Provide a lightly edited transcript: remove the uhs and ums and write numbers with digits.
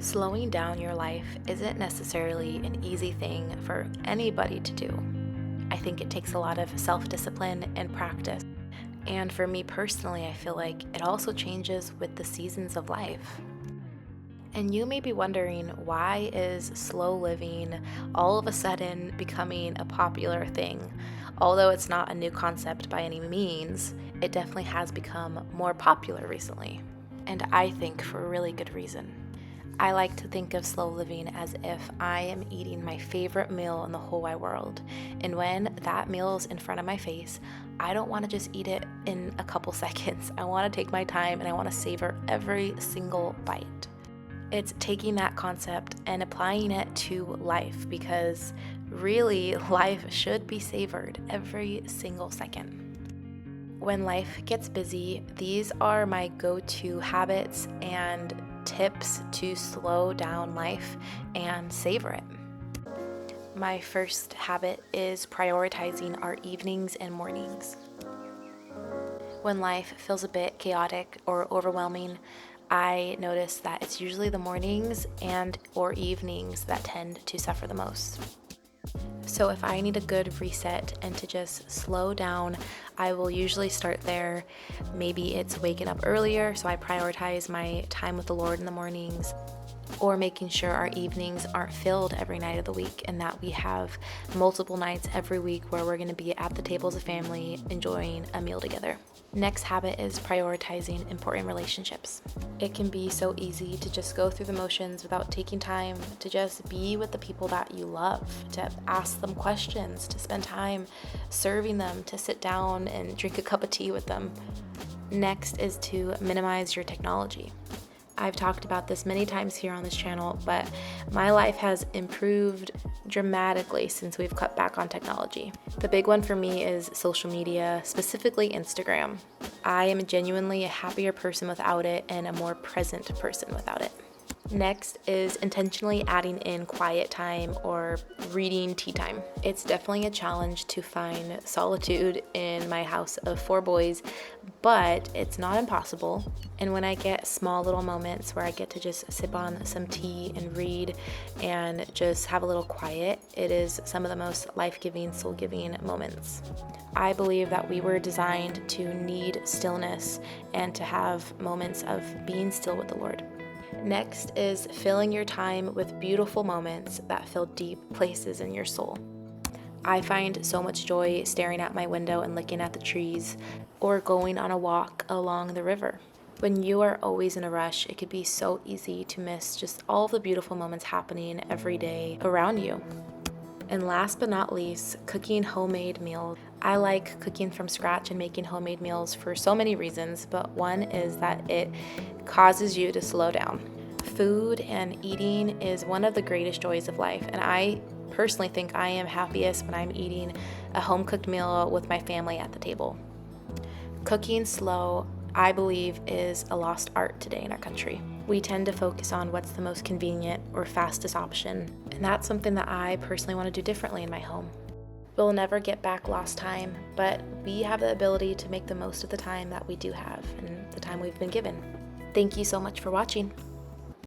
Slowing down your life isn't necessarily an easy thing for anybody to do. I think it takes a lot of self-discipline and practice. And for me personally, I feel like it also changes with the seasons of life. And you may be wondering, why is slow living all of a sudden becoming a popular thing? Although it's not a new concept by any means, it definitely has become more popular recently. And I think for a really good reason. I like to think of slow living as if I am eating my favorite meal in the whole wide world. And when that meal is in front of my face, I don't want to just eat it in a couple seconds. I want to take my time and I want to savor every single bite. It's taking that concept and applying it to life, because really life should be savored every single second. When life gets busy, these are my go-to habits and tips to slow down life and savor it. My first habit is prioritizing our evenings and mornings. When life feels a bit chaotic or overwhelming, I notice that it's usually the mornings and or evenings that tend to suffer the most. So if I need a good reset and to just slow down, I will usually start there. Maybe it's waking up earlier, so I prioritize my time with the Lord in the mornings, or making sure our evenings aren't filled every night of the week and that we have multiple nights every week where we're going to be at the table as a family enjoying a meal together. Next habit is prioritizing important relationships. It can be so easy to just go through the motions without taking time to just be with the people that you love, to ask them questions, to spend time serving them, to sit down and drink a cup of tea with them. Next is to minimize your technology. I've talked about this many times here on this channel, but my life has improved dramatically since we've cut back on technology. The big one for me is social media, specifically Instagram. I am genuinely a happier person without it and a more present person without it. Next is intentionally adding in quiet time or reading tea time. It's definitely a challenge to find solitude in my house of 4 boys, but it's not impossible. And when I get small little moments where I get to just sip on some tea and read and just have a little quiet, it is some of the most life-giving, soul-giving moments. I believe that we were designed to need stillness and to have moments of being still with the Lord. Next is filling your time with beautiful moments that fill deep places in your soul. I find so much joy staring out my window and looking at the trees, or going on a walk along the river. When you are always in a rush, it could be so easy to miss just all the beautiful moments happening every day around you. And last but not least, cooking homemade meals. I like cooking from scratch and making homemade meals for so many reasons, but one is that it causes you to slow down. Food and eating is one of the greatest joys of life, and I personally think I am happiest when I'm eating a home-cooked meal with my family at the table. Cooking slow, I believe, is a lost art today in our country. We tend to focus on what's the most convenient or fastest option, and that's something that I personally want to do differently in my home. We'll never get back lost time, but we have the ability to make the most of the time that we do have and the time we've been given. Thank you so much for watching.